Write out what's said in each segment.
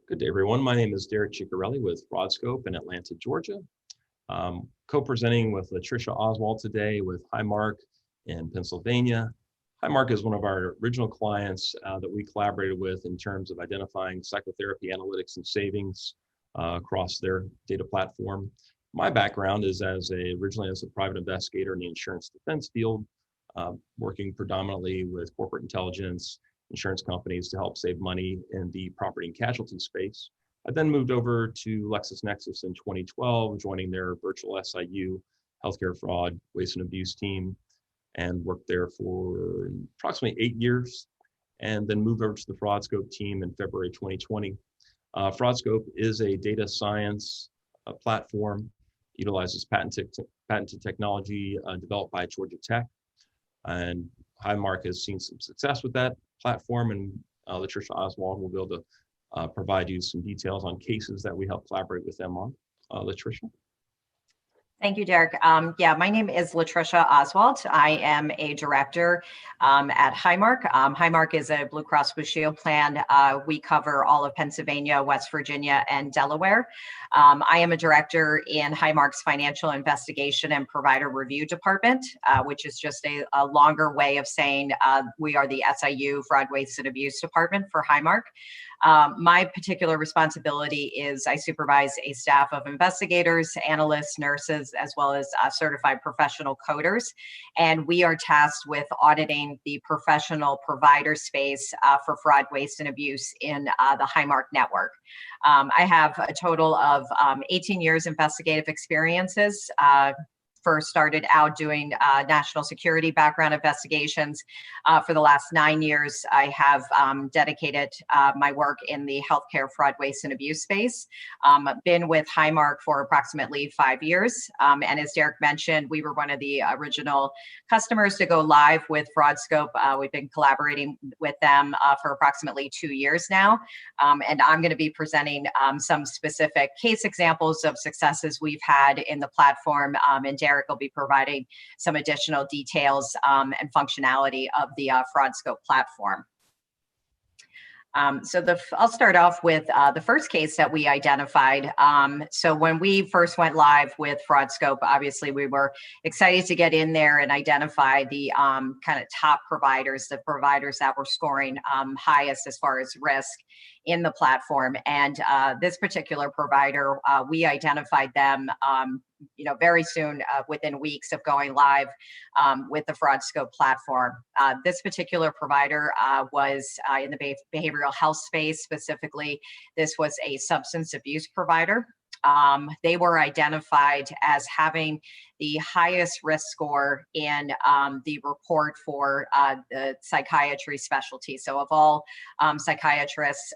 Good day, everyone. My name is Derek Ciccarelli with FraudScope in Atlanta, Georgia. Co-presenting with Latricia Oswald today with Highmark in Pennsylvania. Highmark is one of our original clients that we collaborated with in terms of identifying psychotherapy analytics and savings across their data platform. My background is originally as a private investigator in the insurance defense field, working predominantly with corporate intelligence, insurance companies to help save money in the property and casualty space. I then moved over to LexisNexis in 2012, joining their virtual SIU healthcare fraud, waste and abuse team, and worked there for approximately 8 years, and then moved over to the FraudScope team in February 2020. FraudScope is a data science platform, utilizes patented technology developed by Georgia Tech, and Highmark has seen some success with that platform, and Latricia Oswald will be able to provide you some details on cases that we help collaborate with them on. Latricia? Thank you, Derek. My name is Latricia Oswald. I am a director at Highmark. Highmark is a Blue Cross Blue Shield plan. We cover all of Pennsylvania, West Virginia, and Delaware. I am a director in Highmark's Financial Investigation and Provider Review Department, which is just a longer way of saying we are the SIU Fraud, Waste, and Abuse Department for Highmark. My particular responsibility is I supervise a staff of investigators, analysts, nurses, as well as certified professional coders. And we are tasked with auditing the professional provider space for fraud, waste, and abuse in the Highmark network. I have a total of 18 years investigative experiences. First started out doing national security background investigations. For the last 9 years, I have dedicated my work in the healthcare fraud, waste, and abuse space. Been with Highmark for approximately 5 years. And as Derek mentioned, we were one of the original customers to go live with FraudScope. We've been collaborating with them for approximately 2 years now. And I'm going to be presenting some specific case examples of successes we've had in the platform, and Derek will be providing some additional details and functionality of the FraudScope platform. I'll start off with the first case that we identified. So when we first went live with FraudScope, obviously we were excited to get in there and identify the kind of top providers, the providers that were scoring highest as far as risk in the platform. And this particular provider, we identified them very soon, within weeks of going live with the FraudScope platform. This particular provider was in the behavioral health space. Specifically, this was a substance abuse provider. They were identified as having the highest risk score in the report for the psychiatry specialty. So of all psychiatrists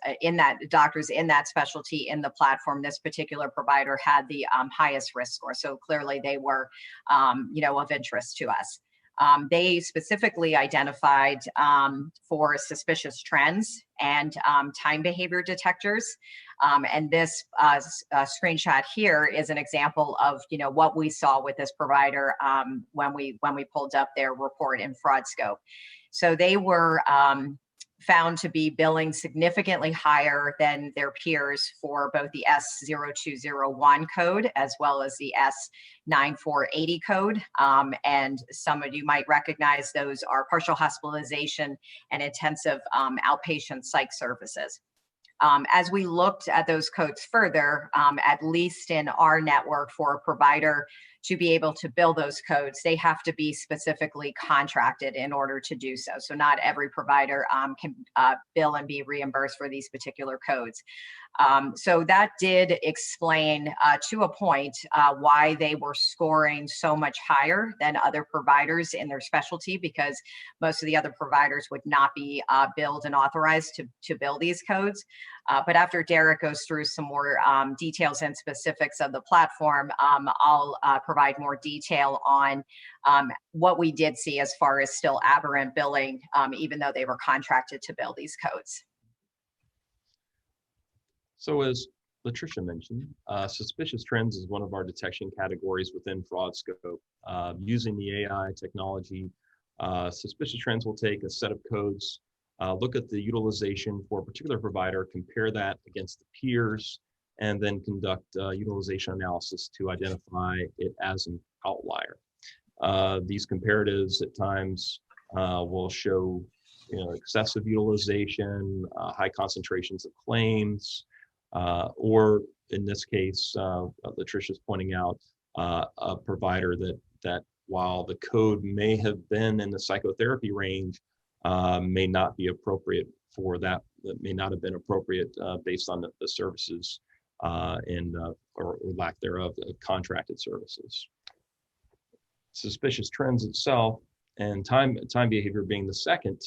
doctors in that specialty in the platform, this particular provider had the highest risk score. So clearly they were, of interest to us. They specifically identified for suspicious trends and time behavior detectors. And this screenshot here is an example of what we saw with this provider when we pulled up their report in FraudScope. So they were found to be billing significantly higher than their peers for both the S0201 code as well as the S9480 code. And some of you might recognize those are partial hospitalization and intensive outpatient psych services. As we looked at those codes further, at least in our network, for a provider to be able to bill those codes, they have to be specifically contracted in order to do so. So not every provider can bill and be reimbursed for these particular codes. So that did explain to a point why they were scoring so much higher than other providers in their specialty, because most of the other providers would not be billed and authorized to bill these codes. But after Derek goes through some more details and specifics of the platform, I'll provide more detail on what we did see as far as still aberrant billing, even though they were contracted to bill these codes. So as Latricia mentioned, suspicious trends is one of our detection categories within FraudScope. Using the AI technology, suspicious trends will take a set of codes look at the utilization for a particular provider, compare that against the peers, and then conduct utilization analysis to identify it as an outlier. These comparatives at times will show excessive utilization, high concentrations of claims, or in this case, Latricia's pointing out a provider that while the code may have been in the psychotherapy range, may not be appropriate for that. That may not have been appropriate based on the services or lack thereof of contracted services. Suspicious trends itself and time behavior being the second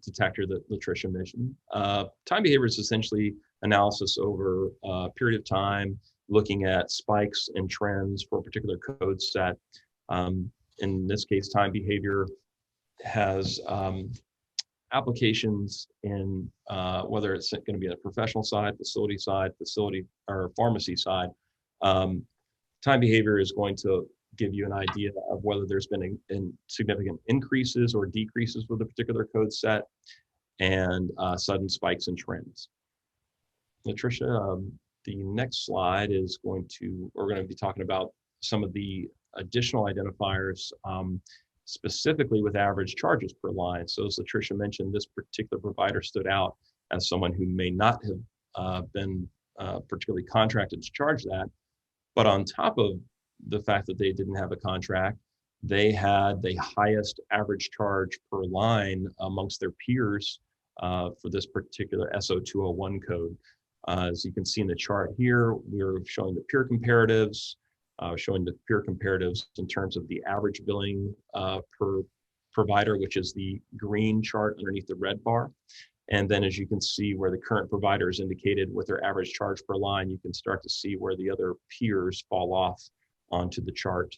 detector that Latricia mentioned. Time behavior is essentially analysis over a period of time, looking at spikes and trends for a particular code set. In this case, time behavior has applications in whether it's going to be a professional side, facility or pharmacy side. Time behavior is going to give you an idea of whether there's been significant increases or decreases with a particular code set, and sudden spikes and trends. Latricia, the next slide is we're going to be talking about some of the additional identifiers, specifically with average charges per line. So as Latricia mentioned, this particular provider stood out as someone who may not have been particularly contracted to charge that, but on top of the fact that they didn't have a contract, they had the highest average charge per line amongst their peers for this particular SO201 code. As you can see in the chart here, we're showing the peer comparatives, in terms of the average billing per provider, which is the green chart underneath the red bar. And then as you can see where the current provider is indicated with their average charge per line, you can start to see where the other peers fall off onto the chart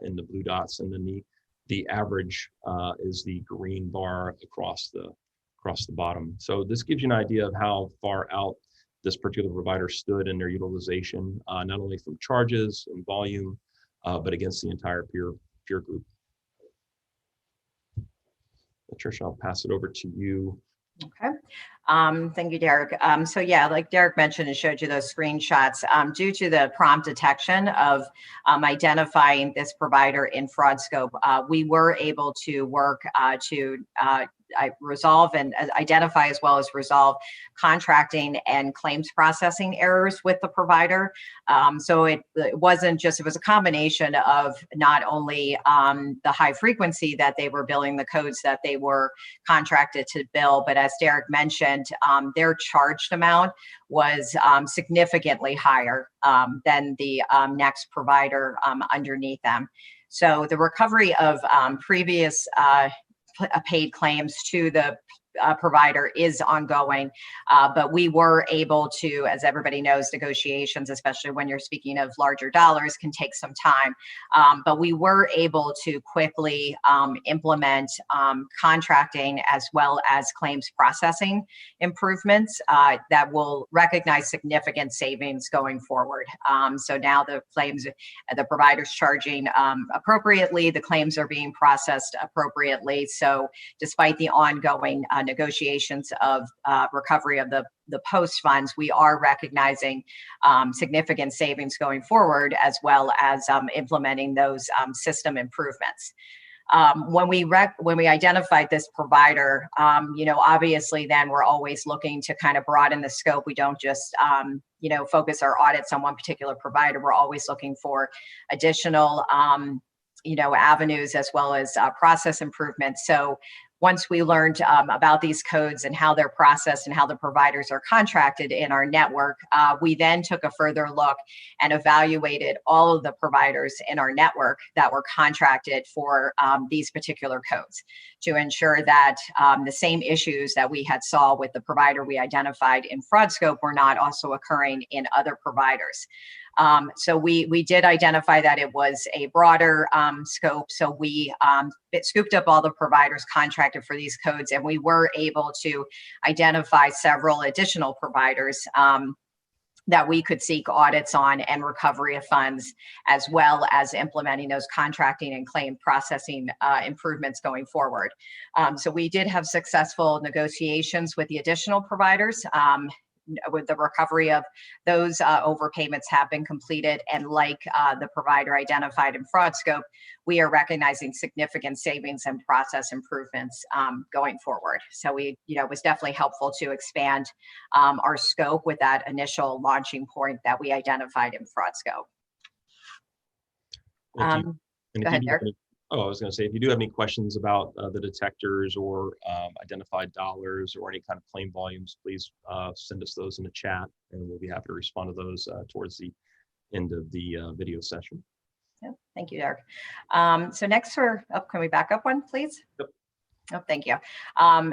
in the blue dots, and then the average is the green bar across the bottom. So this gives you an idea of how far out this particular provider stood in their utilization, not only from charges and volume, but against the entire peer group. Latricia, I'll pass it over to you. Okay. Thank you, Derek. So yeah, like Derek mentioned and showed you those screenshots, due to the prompt detection of identifying this provider in FraudScope, we were able to work to resolve and identify, as well as resolve, contracting and claims processing errors with the provider. So it wasn't just, it was a combination of not only the high frequency that they were billing the codes that they were contracted to bill, but as Derek mentioned, their charged amount was significantly higher than the next provider underneath them. So the recovery of previous paid claims to the provider is ongoing, but we were able to, as everybody knows, negotiations, especially when you're speaking of larger dollars, can take some time. But we were able to quickly implement contracting as well as claims processing improvements that will recognize significant savings going forward. So now the provider's charging appropriately, the claims are being processed appropriately. So despite the ongoing negotiations of recovery of the post funds, we are recognizing significant savings going forward, as well as implementing those system improvements. When we identified this provider, obviously then we're always looking to kind of broaden the scope. We don't just focus our audits on one particular provider. We're always looking for additional avenues, as well as process improvements. So once we learned about these codes and how they're processed and how the providers are contracted in our network, we then took a further look and evaluated all of the providers in our network that were contracted for these particular codes to ensure that the same issues that we had saw with the provider we identified in FraudScope were not also occurring in other providers. So we did identify that it was a broader scope. So we scooped up all the providers contracted for these codes, and we were able to identify several additional providers that we could seek audits on and recovery of funds, as well as implementing those contracting and claim processing improvements going forward. So we did have successful negotiations with the additional providers. With the recovery of those overpayments have been completed, and like the provider identified in FraudScope, we are recognizing significant savings and process improvements going forward. So we, it was definitely helpful to expand our scope with that initial launching point that we identified in FraudScope. Go ahead, Derek. I was going to say, if you do have any questions about the detectors or identified dollars or any kind of claim volumes, please send us those in the chat, and we'll be happy to respond to those towards the end of the video session. Yeah, thank you, Derek. So next, can we back up one, please? Yep. Oh, thank you.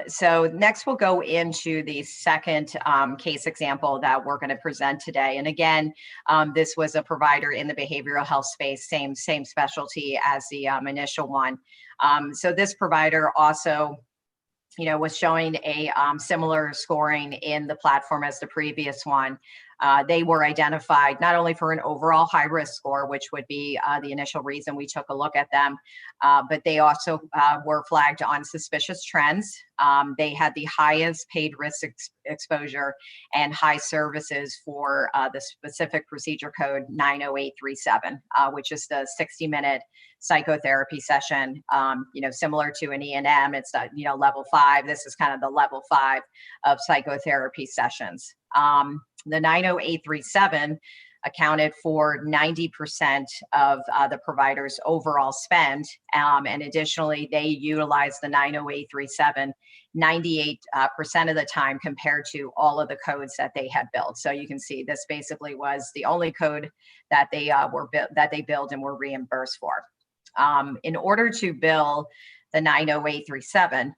So next we'll go into the second case example that we're going to present today. And again, this was a provider in the behavioral health space, same specialty as the initial one. So this provider also, was showing a similar scoring in the platform as the previous one. They were identified not only for an overall high risk score, which would be the initial reason we took a look at them, but they also were flagged on suspicious trends. They had the highest paid risk exposure and high services for the specific procedure code 90837, which is the 60-minute psychotherapy session, similar to an E&M. It's level 5. This is kind of the level 5 of psychotherapy sessions. The 90837 accounted for 90% of the provider's overall spend. And additionally, they utilized the 90837 98% of the time compared to all of the codes that they had built. So you can see this basically was the only code that they billed and were reimbursed for. In order to bill the 90837,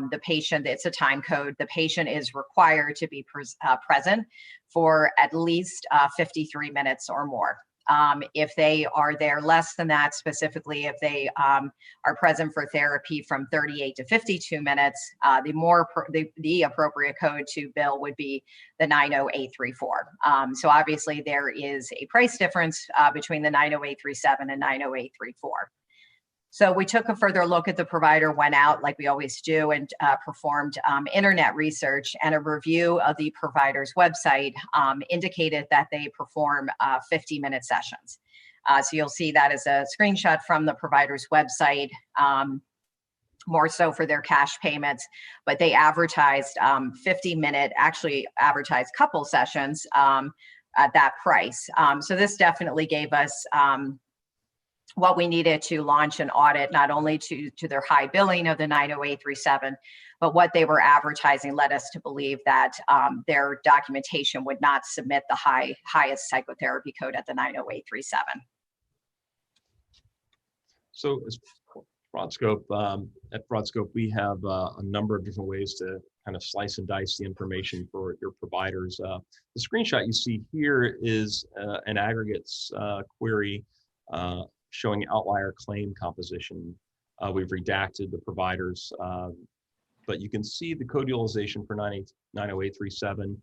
the patient, it's a time code, the patient is required to be present for at least 53 minutes or more. If they are there less than that, specifically if they are present for therapy from 38 to 52 minutes, the appropriate code to bill would be the 90834. So obviously there is a price difference between the 90837 and 90834. So we took a further look at the provider, went out like we always do, and performed internet research, and a review of the provider's website indicated that they perform 50-minute sessions. So you'll see that as a screenshot from the provider's website, more so for their cash payments, but they advertised 50-minute, actually advertised couple sessions at that price. So this definitely gave us what we needed to launch an audit, not only to their high billing of the 90837, but what they were advertising led us to believe that their documentation would not submit the highest psychotherapy code at the 90837. So as FraudScope, at FraudScope, we have a number of different ways to kind of slice and dice the information for your providers. The screenshot you see here is an aggregates query showing outlier claim composition. We've redacted the providers, but you can see the code utilization for 90837,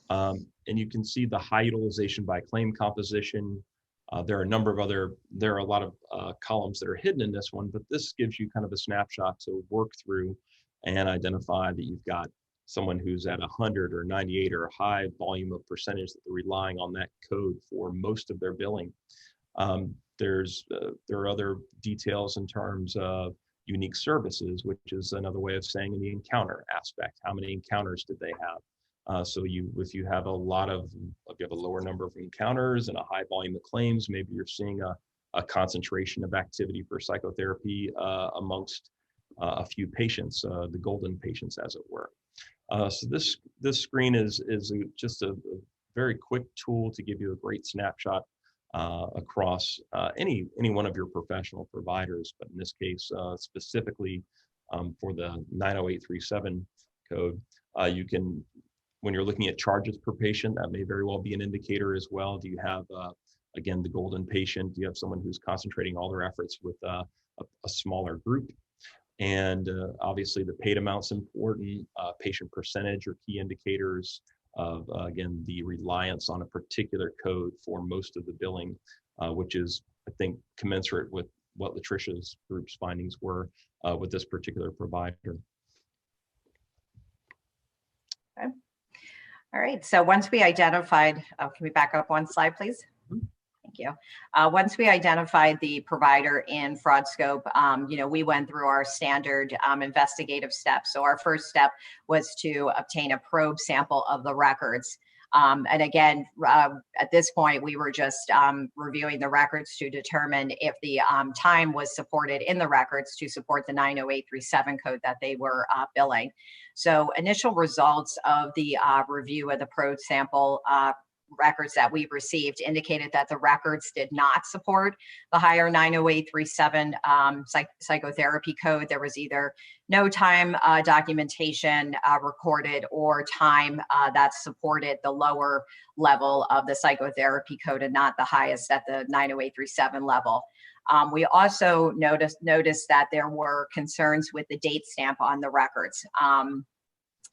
and you can see the high utilization by claim composition. There are a lot of columns that are hidden in this one, but this gives you kind of a snapshot to work through and identify that you've got someone who's at 100 or 98 or a high volume of percentage that they're relying on that code for most of their billing. There are other details in terms of unique services, which is another way of saying in the encounter aspect. How many encounters did they have? So if you have a lower number of encounters and a high volume of claims, maybe you're seeing a concentration of activity for psychotherapy amongst a few patients, the golden patients, as it were. So this screen is just a very quick tool to give you a great snapshot across any one of your professional providers, but in this case, specifically for the 90837 code, you can, when you're looking at charges per patient, that may very well be an indicator as well. Do you have, again, the golden patient? Do you have someone who's concentrating all their efforts with a smaller group? And obviously the paid amount's important, patient percentage or key indicators, again, the reliance on a particular code for most of the billing, which is, I think, commensurate with what Latricia's group's findings were with this particular provider. Okay. All right, so once we identified, can we back up one slide, please? Thank you. Once we identified the provider in FraudScope, we went through our standard investigative steps. So our first step was to obtain a probe sample of the records. And again, at this point, we were just reviewing the records to determine if the time was supported in the records to support the 90837 code that they were billing. So initial results of the review of the probe sample records that we received indicated that the records did not support the higher 90837 psychotherapy code. There was either no time documentation recorded or time that supported the lower level of the psychotherapy code and not the highest at the 90837 level. We also noticed that there were concerns with the date stamp on the records.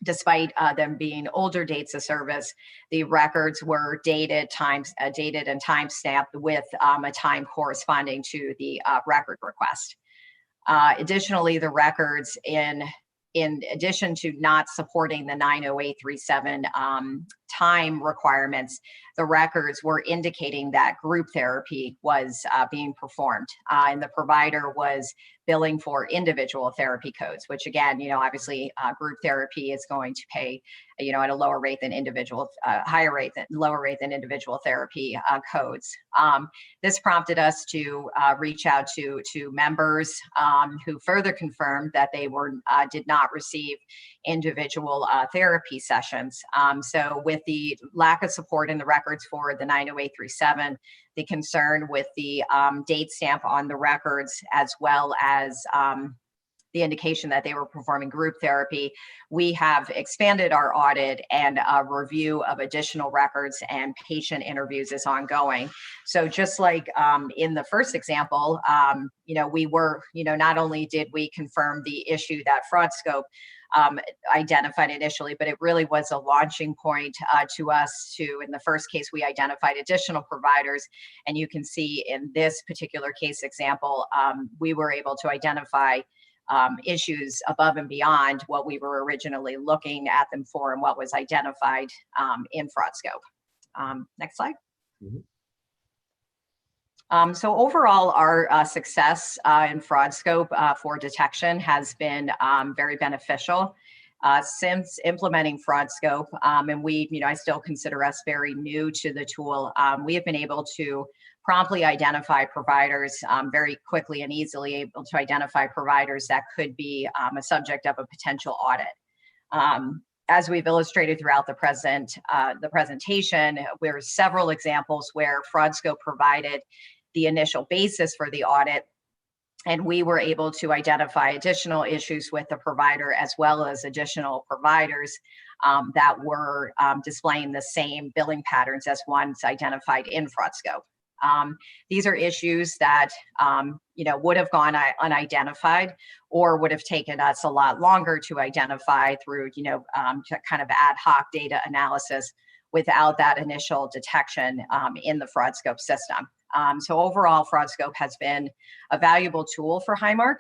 Despite them being older dates of service, the records were dated and time stamped with a time corresponding to the record request. Additionally, the records, in addition to not supporting the 90837 time requirements, the records were indicating that group therapy was being performed, and the provider was billing for individual therapy codes, which again, obviously group therapy is going to pay, at a lower rate than lower rate than individual therapy codes. This prompted us to reach out to members who further confirmed that they did not receive individual therapy sessions. So with the lack of support in the records for the 90837, the concern with the date stamp on the records, as well as the indication that they were performing group therapy, we have expanded our audit, and a review of additional records and patient interviews is ongoing. So just like in the first example, we were, not only did we confirm the issue that FraudScope identified initially, but it really was a launching point to us in the first case, we identified additional providers. And you can see in this particular case example, we were able to identify issues above and beyond what we were originally looking at them for and what was identified in FraudScope. Next slide. Mm-hmm. So overall, our success in FraudScope for detection has been very beneficial. Since implementing FraudScope, and I still consider us very new to the tool, we have been able to promptly identify providers, very quickly and easily able to identify providers that could be a subject of a potential audit. As we've illustrated throughout the presentation, there are several examples where FraudScope provided the initial basis for the audit, and we were able to identify additional issues with the provider, as well as additional providers that were displaying the same billing patterns as ones identified in FraudScope. These are issues that would have gone unidentified, or would have taken us a lot longer to identify through kind of ad hoc data analysis without that initial detection in the FraudScope system. So overall, FraudScope has been a valuable tool for Highmark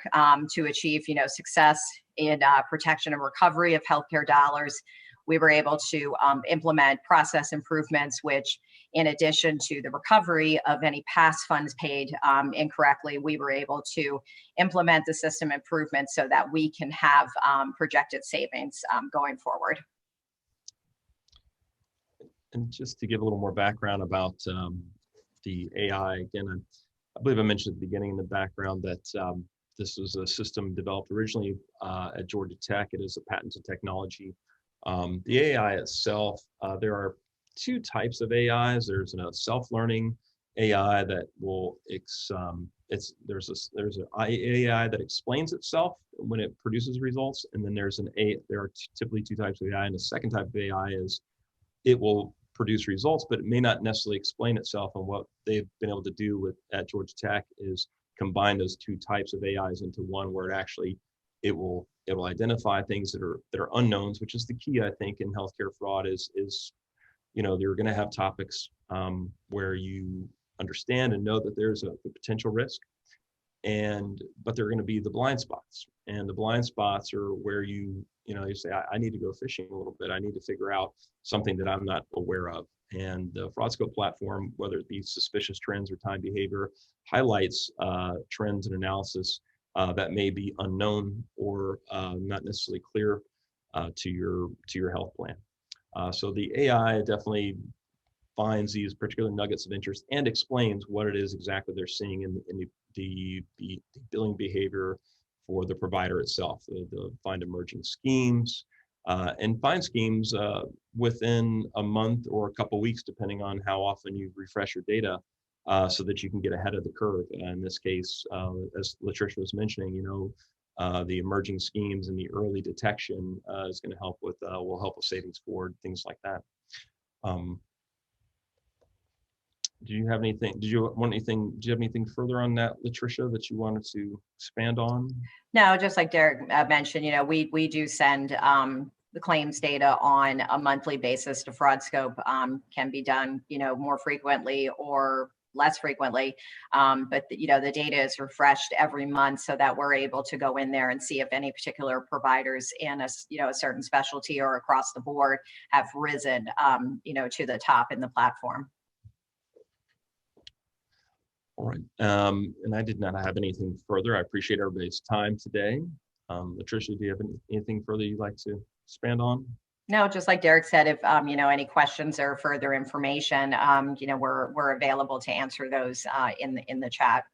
to achieve success in protection and recovery of healthcare dollars. We were able to implement process improvements, which, in addition to the recovery of any past funds paid incorrectly, we were able to implement the system improvements so that we can have projected savings going forward. And just to give a little more background about the AI, again, I believe I mentioned at the beginning in the background that this was a system developed originally at Georgia Tech. It is a patented technology. The AI itself, there are two types of AIs. There's a self-learning AI that will there's an AI that explains itself when it produces results, and then there are typically two types of AI, and the second type of AI is it will produce results, but it may not necessarily explain itself. And what they've been able to do at Georgia Tech is combine those two types of AIs into one, where it will It will identify things that are unknowns, which is the key, I think, in healthcare fraud. Is you're going to have topics where you understand and know that there's a potential risk, but there are going to be the blind spots, and the blind spots are where you say, I need to go fishing a little bit. I need to figure out something that I'm not aware of. And the FraudScope platform, whether it be suspicious trends or time behavior, highlights trends and analysis that may be unknown or not necessarily clear to your health plan. So the AI definitely finds these particular nuggets of interest and explains what it is exactly they're seeing in the billing behavior for the provider itself. They'll find emerging schemes and find schemes within a month or a couple weeks, depending on how often you refresh your data, so that you can get ahead of the curve. In this case, as Latricia was mentioning, the emerging schemes and the early detection is going to help with will help with savings forward, things like that. Do you have anything? Do you have anything further on that, Latricia, that you wanted to expand on? No, just like Derek mentioned, we do send the claims data on a monthly basis to FraudScope. Can be done, more frequently or less frequently, but the data is refreshed every month so that we're able to go in there and see if any particular providers in a certain specialty or across the board have risen to the top in the platform. All right, and I did not have anything further. I appreciate everybody's time today. Latricia, do you have anything further you'd like to expand on? No, just like Derek said, if any questions or further information, we're available to answer those in the chat.